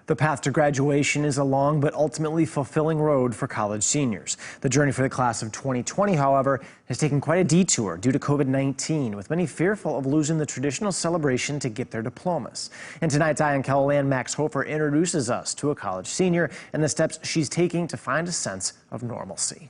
The path to graduation is a long but ultimately fulfilling road for college seniors. The journey for the class of 2020, however, has taken quite a detour due to COVID-19, with many fearful of losing the traditional celebration to get their diplomas. In tonight's Eye on Keloland, Max Hofer introduces us to a college senior and the steps she's taking to find a sense of normalcy.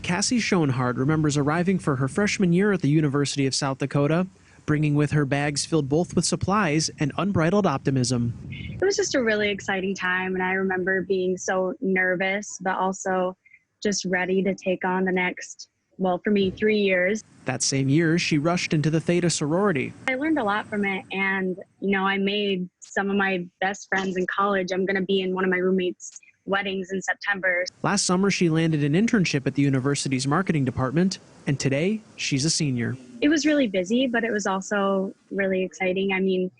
Cassie Schoenhardt remembers arriving for her freshman year at the University of South Dakota, bringing with her bags filled both with supplies and unbridled optimism. It was just a really exciting time, and I remember being so nervous, but also just ready to take on the next, well, for me, 3 years. That same year, she rushed into the Theta sorority. I learned a lot from it, and, I made some of my best friends in college. I'm going to be in one of my roommates' weddings in September. Last summer, she landed an internship at the university's marketing department, and today, she's a senior. It was really busy, but it was also really exciting.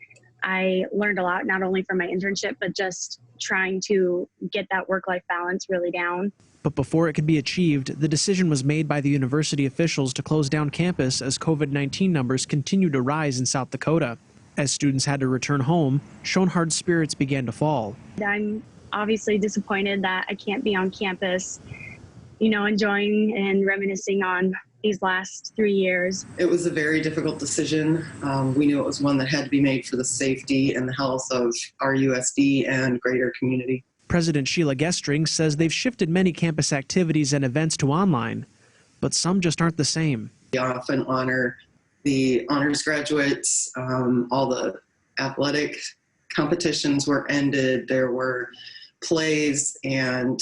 I learned a lot, not only from my internship, but just trying to get that work-life balance really down. But before it could be achieved, the decision was made by the university officials to close down campus as COVID-19 numbers continued to rise in South Dakota. As students had to return home, Schoenhardt's spirits began to fall. I'm obviously disappointed that I can't be on campus, enjoying and reminiscing on these last 3 years. It was a very difficult decision. We knew it was one that had to be made for the safety and the health of our USD and greater community. President Sheila Gestring says they've shifted many campus activities and events to online, but some just aren't the same. We often honor the honors graduates. All the athletic competitions were ended. There were plays and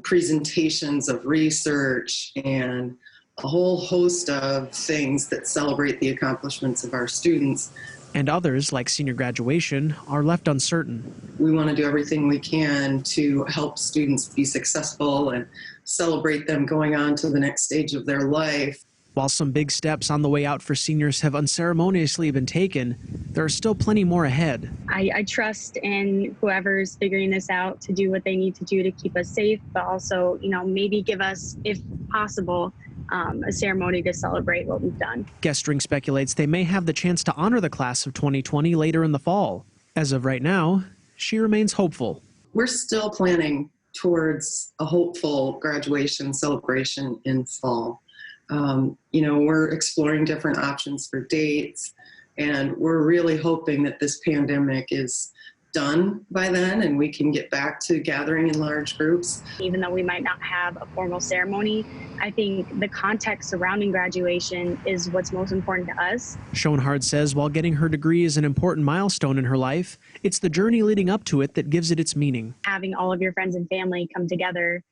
presentations of research and a whole host of things that celebrate the accomplishments of our students. And others, like senior graduation, are left uncertain. We want to do everything we can to help students be successful and celebrate them going on to the next stage of their life. While some big steps on the way out for seniors have unceremoniously been taken, there are still plenty more ahead. I trust in whoever's figuring this out to do what they need to do to keep us safe, but also, maybe give us, if possible, a ceremony to celebrate what we've done. Gestring speculates they may have the chance to honor the class of 2020 later in the fall. As of right now, she remains hopeful. We're still planning towards a hopeful graduation celebration in fall. We're exploring different options for dates, and we're really hoping that this pandemic is done by then and we can get back to gathering in large groups. Even though we might not have a formal ceremony, I think the context surrounding graduation is what's most important to us. Schoenhardt says while getting her degree is an important milestone in her life, it's the journey leading up to it that gives it its meaning. Having all of your friends and family come together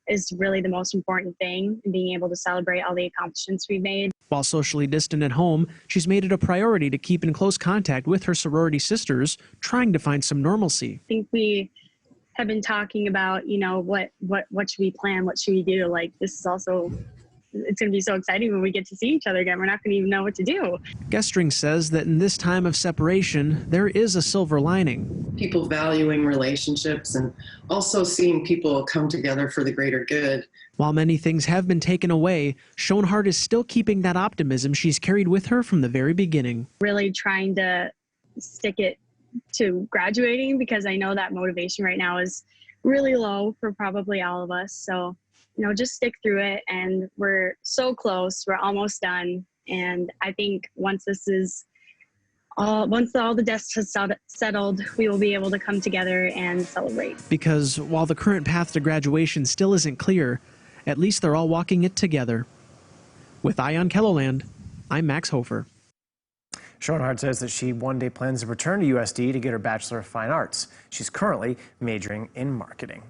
is really the most important thing, and being able to celebrate all the accomplishments we've made. While socially distant at home, she's made it a priority to keep in close contact with her sorority sisters, trying to find some normalcy. I think we have been talking about, what should we plan? What should we do? This is also, it's going to be so exciting when we get to see each other again. We're not going to even know what to do. Gestring says that in this time of separation, there is a silver lining. People valuing relationships and also seeing people come together for the greater good. While many things have been taken away, Schoenhardt is still keeping that optimism she's carried with her from the very beginning. Really trying to stick it to graduating, because I know that motivation right now is really low for probably all of us. So, just stick through it, and we're so close. We're almost done. And I think once all the dust has settled, we will be able to come together and celebrate. Because while the current path to graduation still isn't clear, at least they're all walking it together. With Eye on Keloland, I'm Max Hofer. Schoenhardt says that she one day plans to return to USD to get her Bachelor of Fine Arts. She's currently majoring in marketing.